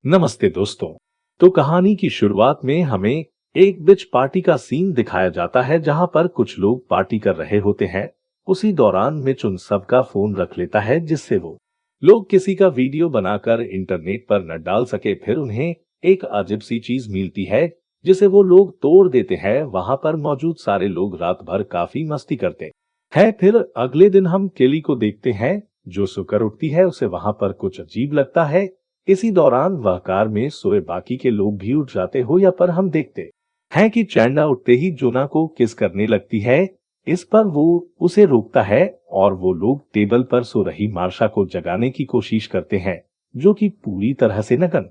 नमस्ते दोस्तों। तो कहानी की शुरुआत में हमें एक बिच पार्टी का सीन दिखाया जाता है जहां पर कुछ लोग पार्टी कर रहे होते हैं। उसी दौरान मिच उन सब का फोन रख लेता है जिससे वो लोग किसी का वीडियो बनाकर इंटरनेट पर न डाल सके। फिर उन्हें एक अजीब सी चीज मिलती है जिसे वो लोग तोड़ देते हैं। वहां पर मौजूद सारे लोग रात भर काफी मस्ती करते हैं। फिर अगले दिन हम केली को देखते हैं जो सोकर उठती है। उसे वहां पर कुछ अजीब लगता है। इसी दौरान वह कार में सोए बाकी के लोग भी उठ जाते हो या पर हम देखते हैं कि चैंडा उठते ही जोना को किस करने लगती है। इस पर वो उसे रोकता है और वो लोग टेबल पर सो रही मार्शा को जगाने की कोशिश करते हैं जो कि पूरी तरह से नग्न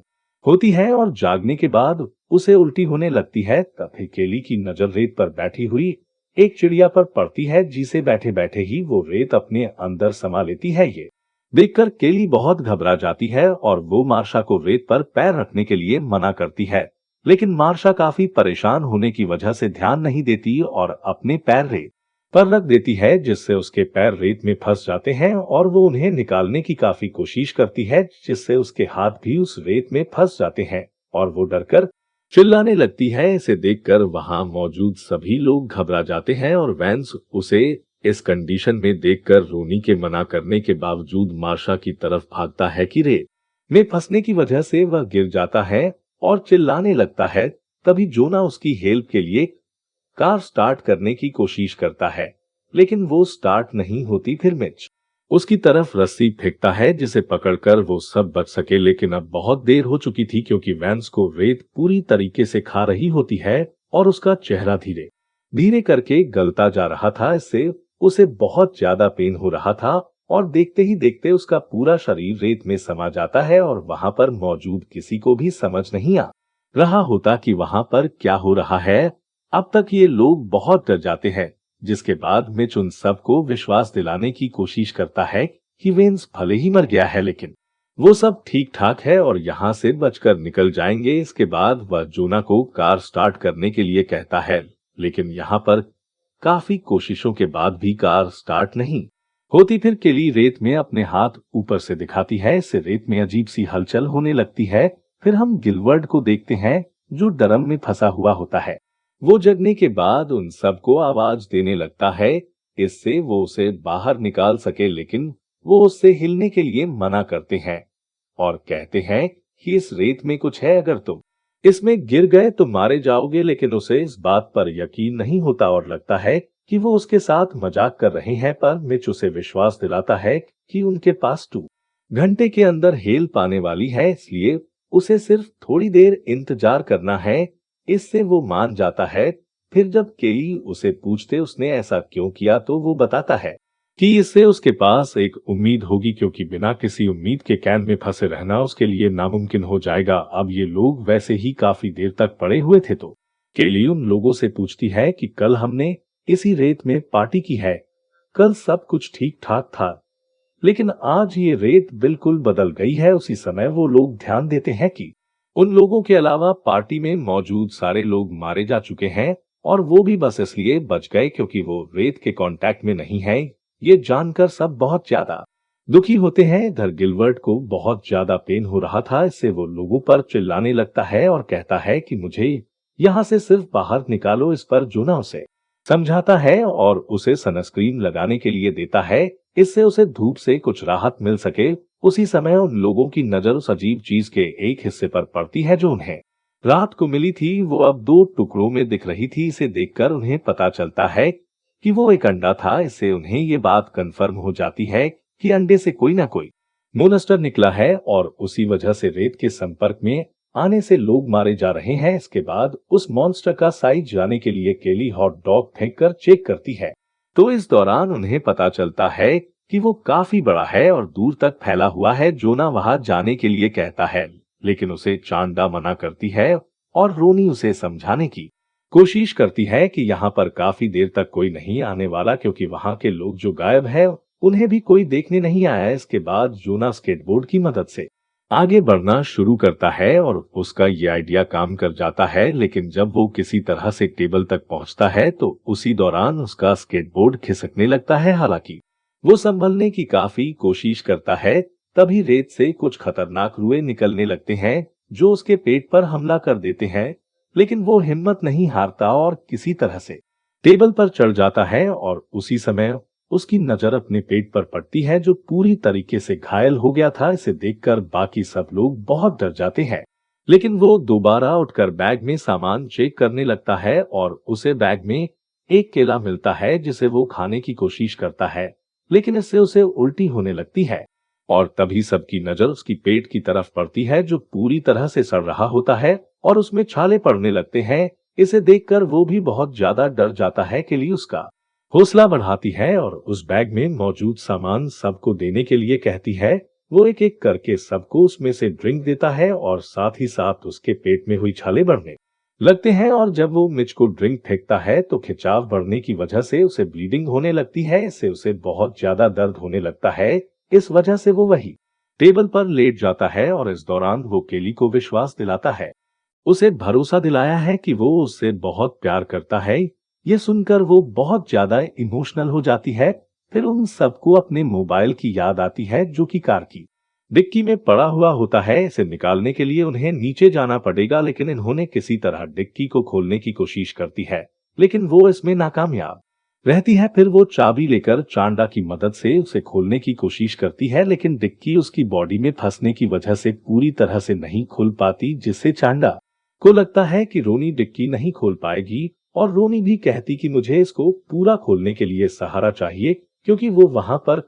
होती है और जागने के बाद उसे उल्टी होने लगती है। तभी केली की नजर रेत पर बैठी हुई एक चिड़िया पर पड़ती है जिसे बैठे बैठे ही वो रेत अपने अंदर समा लेती है। ये देखकर केली बहुत घबरा जाती है और वो मार्शा को रेत पर पैर रखने के लिए मना करती है। लेकिन मार्शा काफी परेशान होने की वजह से ध्यान नहीं देती और अपने पैर रेत पर रख देती है जिससे उसके पैर रेत में फंस जाते हैं और वो उन्हें निकालने की काफी कोशिश करती है जिससे उसके हाथ भी उस रेत में फंस जाते हैं और वो डरकर चिल्लाने लगती है। इसे देखकर वहां मौजूद सभी लोग घबरा जाते हैं और वैंस उसे इस कंडीशन में देखकर रोनी के मना करने के बावजूद मार्शा की तरफ भागता है कि रेत में फंसने की वजह से वह गिर जाता है और चिल्लाने लगता है। तभी जोना उसकी हेल्प के लिए कार स्टार्ट करने की कोशिश करता है लेकिन वो स्टार्ट नहीं होती। फिर मिच उसकी तरफ रस्सी फेंकता है जिसे पकड़कर वो सब बच सके। लेकिन अब बहुत देर हो चुकी थी क्योंकि वैंस को रेत पूरी तरीके से खा रही होती है और उसका चेहरा धीरे धीरे करके गलता जा रहा था। इससे उसे बहुत ज्यादा पेन हो रहा था और देखते ही देखते उसका पूरा शरीर रेत में समा जाता है और वहां पर मौजूद किसी को भी समझ नहीं आ रहा होता कि वहां पर क्या हो रहा है। अब तक ये लोग बहुत डर जाते हैं जिसके बाद मिच उन सबको विश्वास दिलाने की कोशिश करता है कि वेंस भले ही मर गया है लेकिन वो सब ठीक ठाक है और यहाँ से बचकर निकल जाएंगे। इसके बाद वह जोना को कार स्टार्ट करने के लिए कहता है लेकिन यहाँ पर काफी कोशिशों के बाद भी कार स्टार्ट नहीं होती। फिर केली रेत में अपने हाथ ऊपर से दिखाती है। इससे रेत में अजीब सी हलचल होने लगती है। फिर हम गिलवर्ड को देखते हैं जो ड्रम में फंसा हुआ होता है। वो जगने के बाद उन सबको आवाज देने लगता है इससे वो उसे बाहर निकाल सके लेकिन वो उससे हिलने के लिए मना करते हैं और कहते हैं कि इस रेत में कुछ है, अगर तुम इसमें गिर गए तो मारे जाओगे। लेकिन उसे इस बात पर यकीन नहीं होता और लगता है कि वो उसके साथ मजाक कर रहे हैं। पर मिच उसे विश्वास दिलाता है कि उनके पास 2 घंटे के अंदर हेल पाने वाली है इसलिए उसे सिर्फ थोड़ी देर इंतजार करना है। इससे वो मान जाता है। फिर जब केली उसे पूछते उसने ऐसा क्यों किया तो वो बताता है कि इससे उसके पास एक उम्मीद होगी क्योंकि बिना किसी उम्मीद के कैद में फंसे रहना उसके लिए नामुमकिन हो जाएगा। अब ये लोग वैसे ही काफी देर तक पड़े हुए थे तो केली उन लोगों से पूछती है कि कल हमने इसी रेत में पार्टी की है, कल सब कुछ ठीक ठाक था लेकिन आज ये रेत बिल्कुल बदल गई है। उसी समय वो लोग ध्यान देते हैं कि उन लोगों के अलावा पार्टी में मौजूद सारे लोग मारे जा चुके हैं और वो भी बस इसलिए बच गए क्योंकि वो रेत के कांटेक्ट में नहीं है। ये जानकर सब बहुत ज्यादा दुखी होते हैं। इधर गिलवर्ट को बहुत ज्यादा पेन हो रहा था। इससे वो लोगों पर चिल्लाने लगता है और कहता है कि मुझे यहाँ से सिर्फ बाहर निकालो। इस पर जोना उसे समझाता है और उसे सनस्क्रीन लगाने के लिए देता है इससे उसे धूप से कुछ राहत मिल सके। उसी समय उन लोगों की नजर उस अजीब चीज के एक हिस्से पर पड़ती है जो उन्हें रात को मिली थी। वो अब 2 टुकड़ों में दिख रही थी। इसे देखकर उन्हें पता चलता है कि वो एक अंडा था। इससे उन्हें ये बात कंफर्म हो जाती है कि अंडे से कोई ना कोई मोनस्टर निकला है और उसी वजह से रेत के संपर्क में आने से लोग मारे जा रहे हैं। इसके बाद उस मॉन्स्टर का साइज जाने के लिए केली हॉट डॉग फेंककर चेक करती है तो इस दौरान उन्हें पता चलता है कि वो काफी बड़ा है और दूर तक फैला हुआ है। जोना वहां जाने के लिए कहता है लेकिन उसे चांदा मना करती है और रोनी उसे समझाने की कोशिश करती है कि यहाँ पर काफी देर तक कोई नहीं आने वाला क्योंकि वहां के लोग जो गायब है उन्हें भी कोई देखने नहीं आया। इसके बाद जोना स्केटबोर्ड की मदद से आगे बढ़ना शुरू करता है और उसका ये आइडिया काम कर जाता है। लेकिन जब वो किसी तरह से टेबल तक पहुंचता है तो उसी दौरान उसका स्केटबोर्ड खिसकने लगता है। हालांकि वो संभलने की काफी कोशिश करता है तभी रेत से कुछ खतरनाक रुएं निकलने लगते हैं जो उसके पेट पर हमला कर देते हैं, लेकिन वो हिम्मत नहीं हारता और किसी तरह से टेबल पर चढ़ जाता है और उसी समय उसकी नजर अपने पेट पर पड़ती है जो पूरी तरीके से घायल हो गया था। इसे देखकर बाकी सब लोग बहुत डर जाते हैं, लेकिन वो दोबारा उठकर बैग में सामान चेक करने लगता है और उसे बैग में एक केला मिलता है जिसे वो खाने की कोशिश करता है, लेकिन इससे उसे उल्टी होने लगती है। और तभी सबकी नजर उसकी पेट की तरफ पड़ती है जो पूरी तरह से सड़ रहा होता है और उसमें छाले पड़ने लगते हैं। इसे देखकर वो भी बहुत ज्यादा डर जाता है। केली उसका हौसला बढ़ाती है और उस बैग में मौजूद सामान सबको देने के लिए कहती है। वो एक एक करके सबको उसमें से ड्रिंक देता है और साथ ही साथ उसके पेट में हुई छाले बढ़ने लगते हैं। और जब वो मिच को ड्रिंक फेंकता है तो खिंचाव बढ़ने की वजह से उसे ब्लीडिंग होने लगती है। इससे उसे बहुत ज्यादा दर्द होने लगता है। इस वजह से वो वही टेबल पर लेट जाता है और इस दौरान वो केली को विश्वास दिलाता है, उसे भरोसा दिलाया है कि वो उससे बहुत प्यार करता है। ये सुनकर वो बहुत ज्यादा इमोशनल हो जाती है। फिर उन सबको अपने मोबाइल की याद आती है जो कि कार की डिक्की में पड़ा हुआ होता है। इसे निकालने के लिए उन्हें नीचे जाना पड़ेगा, लेकिन इन्होंने किसी तरह डिक्की को खोलने की कोशिश करती है, लेकिन वो इसमें नाकामयाब रहती है। फिर वो चाबी लेकर चांडा की मदद से उसे खोलने की कोशिश करती है, लेकिन डिक्की उसकी बॉडी में फंसने की वजह से पूरी तरह से नहीं खुल पाती, जिससे चांडा को लगता है कि रोनी डिक्की नहीं खोल पाएगी। और रोनी भी कहती कि मुझे इसको पूरा खोलने के लिए सहारा चाहिए, क्योंकि वो वहां पर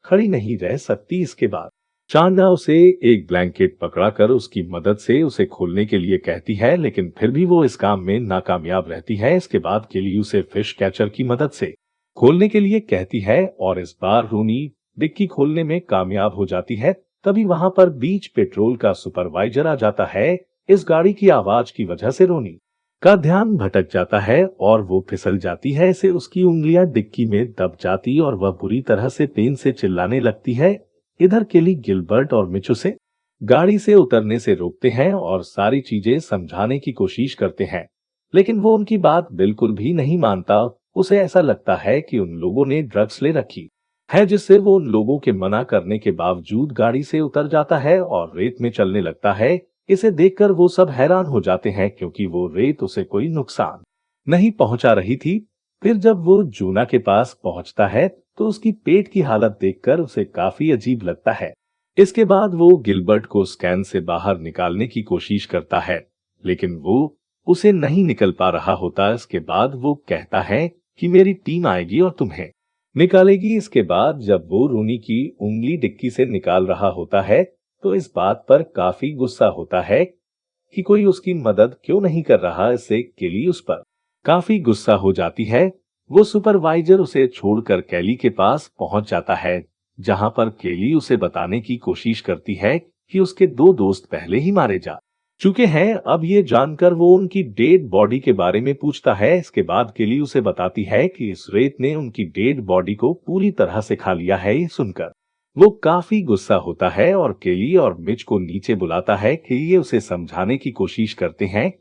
खड़ी नहीं रह सकती। इसके बाद चांदा उसे एक ब्लैंकेट पकड़ाकर उसकी मदद से उसे खोलने के लिए कहती है, लेकिन फिर भी वो इस काम में नाकामयाब रहती है। इसके बाद केली उसे फिश कैचर की मदद से खोलने के लिए कहती है और इस बार रोनी डिक्की खोलने में कामयाब हो जाती है। तभी वहां पर बीच पेट्रोल का सुपरवाइजर आ जाता है। इस गाड़ी की आवाज की वजह से रोनी का ध्यान भटक जाता है और वो फिसल जाती है। इसे उसकी उंगलियां डिक्की में दब जाती और वह बुरी तरह से पेन से चिल्लाने लगती है। इधर केली गिलबर्ट और मिचू से गाड़ी से उतरने से रोकते हैं और सारी चीजें समझाने की कोशिश करते हैं, लेकिन वो उनकी बात बिल्कुल भी नहीं मानता। उसे ऐसा लगता है कि उन लोगों ने ड्रग्स ले रखी है, जिससे वो उन लोगों के मना करने के बावजूद गाड़ी से उतर जाता है और रेत में चलने लगता है। इसे देखकर वो सब हैरान हो जाते हैं, क्योंकि वो रेत उसे कोई नुकसान नहीं पहुंचा रही थी। फिर जब वो जूना के पास पहुंचता है तो उसकी पेट की हालत देखकर उसे काफी अजीब लगता है। इसके बाद वो गिलबर्ट को स्कैन से बाहर निकालने की कोशिश करता है, लेकिन वो उसे नहीं निकल पा रहा होता। इसके बाद वो कहता है कि मेरी टीम आएगी और तुम्हें निकालेगी। इसके बाद जब वो रोनी की उंगली डिक्की से निकाल रहा होता है तो इस बात पर काफी गुस्सा होता है कि कोई उसकी मदद क्यों नहीं कर रहा। इससे केली उस पर काफी गुस्सा हो जाती है। वो सुपरवाइजर उसे छोड़कर केली के पास पहुंच जाता है, जहां पर केली उसे बताने की कोशिश करती है कि उसके दो दोस्त पहले ही मारे जा चुके हैं। अब ये जानकर वो उनकी डेड बॉडी के बारे में पूछता है। इसके बाद केली उसे बताती है कि इस रेत ने उनकी डेड बॉडी को पूरी तरह से खा लिया है। ये सुनकर वो काफी गुस्सा होता है और केली और मिच को नीचे बुलाता है कि ये उसे समझाने की कोशिश करते हैं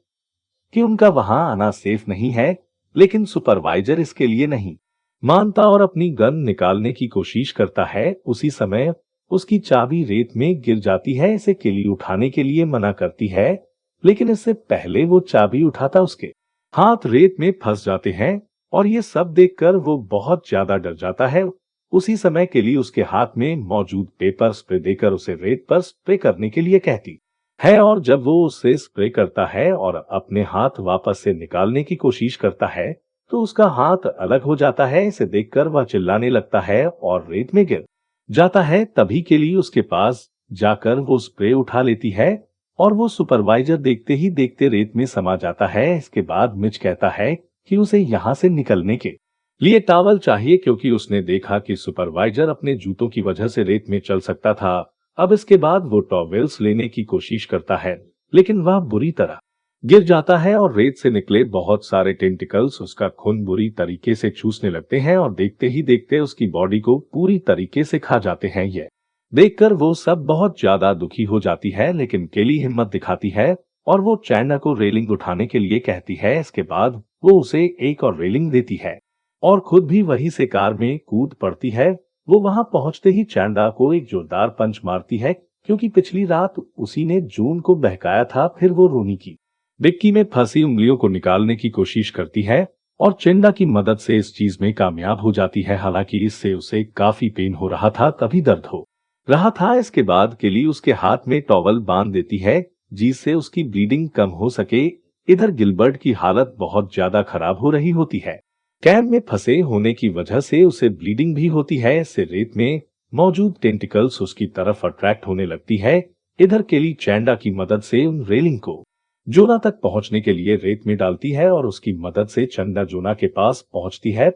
कि उनका वहां आना सेफ नहीं है, लेकिन सुपरवाइजर इसके लिए नहीं मानता और अपनी गन निकालने की कोशिश करता है। उसी समय उसकी चाबी रेत में गिर जाती है। इसे केली उठाने के लिए मना करती है, लेकिन इससे पहले वो चाबी उठाता उसके हाथ रेत में फंस जाते हैं और ये सब देखकर वो बहुत ज्यादा डर जाता है। उसी समय केली उसके हाथ में मौजूद पेपर स्प्रे देकर उसे रेत पर स्प्रे करने के लिए कहती है, और जब वो उससे स्प्रे करता है और अपने हाथ वापस से निकालने की कोशिश करता है तो उसका हाथ अलग हो जाता है। इसे देखकर वह चिल्लाने लगता है और रेत में गिर जाता है। तभी के लिए उसके पास जाकर वो स्प्रे उठा लेती है और वो सुपरवाइजर देखते ही देखते रेत में समा जाता है। इसके बाद मिच कहता है कि उसे यहाँ से निकलने के लिए टॉवल चाहिए, क्योंकि उसने देखा कि सुपरवाइजर अपने जूतों की वजह से रेत में चल सकता था। अब इसके बाद वो टॉवेल्स लेने की कोशिश करता है, लेकिन वह बुरी तरह गिर जाता है और रेत से निकले बहुत सारे टेंटिकल्स उसका खून बुरी तरीके से चूसने लगते हैं और देखते ही देखते उसकी बॉडी को पूरी तरीके से खा जाते हैं। यह देखकर वो सब बहुत ज्यादा दुखी हो जाती है, लेकिन केली हिम्मत दिखाती है और वो चैंडा को रेलिंग उठाने के लिए कहती है। इसके बाद वो उसे एक और रेलिंग देती है और खुद भी वहीं से कार में कूद पड़ती है। वो वहां पहुंचते ही चैंडा को एक जोरदार पंच मारती है, क्योंकि पिछली रात उसी ने जून को बहकाया था। फिर वो रोनी की डिक्की में फंसी उंगलियों को निकालने की कोशिश करती है और चेंडा की मदद से इस चीज में कामयाब हो जाती है। हालांकि इससे उसे काफी पेन हो रहा था, तभी दर्द हो रहा था। इसके बाद केली उसके हाथ में टॉवल बांध देती है जिससे उसकी ब्लीडिंग कम हो सके। इधर गिलबर्ट की हालत बहुत ज्यादा खराब हो रही होती है। कैन में फंसे होने की वजह से उसे ब्लीडिंग भी होती है। इससे रेत में मौजूद टेंटिकल्स उसकी तरफ अट्रैक्ट होने लगती है। इधर केली चैंडा की मदद से उन रेलिंग को जोना तक पहुंचने के लिए रेत में डालती है और उसकी मदद से चंदा जोना के पास पहुंचती है।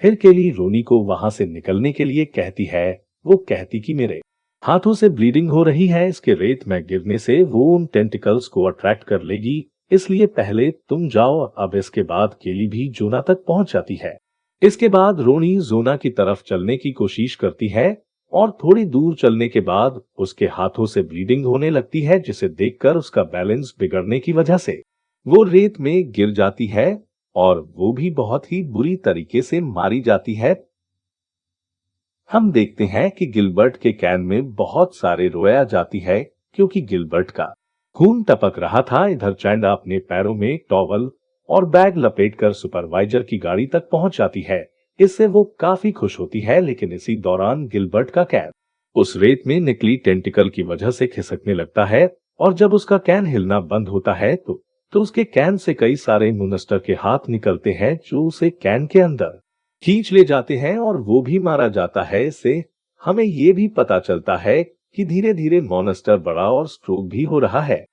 फिर केली रोनी को वहां से निकलने के लिए कहती है। वो कहती कि मेरे हाथों से ब्लीडिंग हो रही है, इसके रेत में गिरने से वो उन टेंटिकल्स को अट्रैक्ट कर लेगी, इसलिए पहले तुम जाओ। अब इसके बाद केली भी जोना तक पहुंच जाती है। इसके बाद रोनी जोना की तरफ चलने की कोशिश करती है और थोड़ी दूर चलने के बाद उसके हाथों से ब्लीडिंग होने लगती है, जिसे देखकर उसका बैलेंस बिगड़ने की वजह से वो रेत में गिर जाती है और वो भी बहुत ही बुरी तरीके से मारी जाती है। हम देखते हैं कि गिलबर्ट के कैन में बहुत सारे रोया जाती है क्योंकि गिलबर्ट का खून टपक रहा था। इधर चैंडा अपने पैरों में टॉवल और बैग लपेटकर सुपरवाइजर की गाड़ी तक पहुंच जाती है। इससे वो काफी खुश होती है, लेकिन इसी दौरान गिलबर्ट का कैन उस रेत में निकली टेंटिकल की वजह से खिसकने लगता है और जब उसका कैन हिलना बंद होता है तो उसके कैन से कई सारे मोनस्टर के हाथ निकलते हैं जो उसे कैन के अंदर खींच ले जाते हैं और वो भी मारा जाता है। इससे हमें ये भी पता चलता है कि धीरे धीरे मोनस्टर बड़ा और स्ट्रोक भी हो रहा है।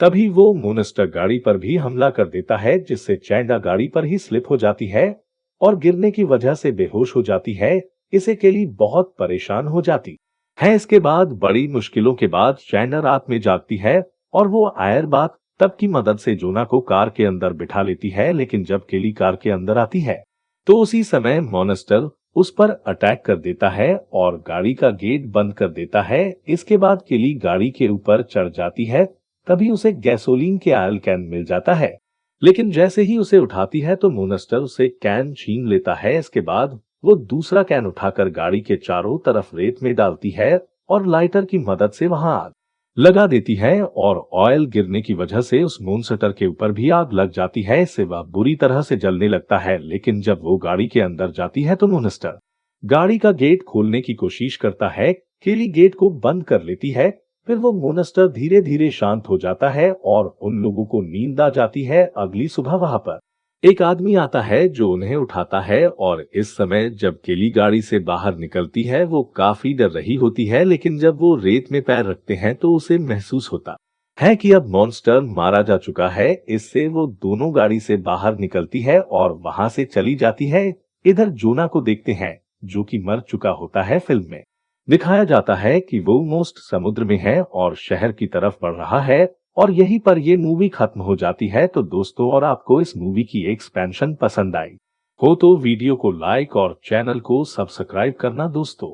तभी वो मोनस्टर गाड़ी पर भी हमला कर देता है, जिससे चैंडा गाड़ी पर ही स्लिप हो जाती है और गिरने की वजह से बेहोश हो जाती है। इसे केली बहुत परेशान हो जाती है। इसके बाद बड़ी मुश्किलों के बाद चैंडा रात में जागती है और वो आयर बात तब की मदद से जोना को कार के अंदर बिठा लेती है। लेकिन जब केली कार के अंदर आती है तो उसी समय मॉन्स्टर उस पर अटैक कर देता है और गाड़ी का गेट बंद कर देता है। इसके बाद केली गाड़ी के ऊपर चढ़ जाती है। तभी उसे गैसोलीन के आयल कैन मिल जाता है, लेकिन जैसे ही उसे उठाती है तो मॉन्स्टर उसे कैन छीन लेता है। इसके बाद वो दूसरा कैन उठाकर गाड़ी के चारों तरफ रेत में डालती है और लाइटर की मदद से वहां आग लगा देती है और ऑयल गिरने की वजह से उस मॉन्स्टर के ऊपर भी आग लग जाती है। इससे वह बुरी तरह से जलने लगता है। लेकिन जब वो गाड़ी के अंदर जाती है तो मॉन्स्टर गाड़ी का गेट खोलने की कोशिश करता है। केली गेट को बंद कर लेती है। फिर वो मॉन्स्टर धीरे धीरे शांत हो जाता है और उन लोगों को नींद आ जाती है। अगली सुबह वहां पर एक आदमी आता है जो उन्हें उठाता है और इस समय जब केली गाड़ी से बाहर निकलती है वो काफी डर रही होती है, लेकिन जब वो रेत में पैर रखते हैं तो उसे महसूस होता है कि अब मॉन्स्टर मारा जा चुका है। इससे वो दोनों गाड़ी से बाहर निकलती है और वहां से चली जाती है। इधर जोना को देखते हैं जो कि मर चुका होता है। फिल्म में दिखाया जाता है कि वो मोस्ट समुद्र में है और शहर की तरफ बढ़ रहा है और यहीं पर ये मूवी खत्म हो जाती है। तो दोस्तों, और आपको इस मूवी की एक्सपेंशन पसंद आई हो तो वीडियो को लाइक और चैनल को सब्सक्राइब करना दोस्तों।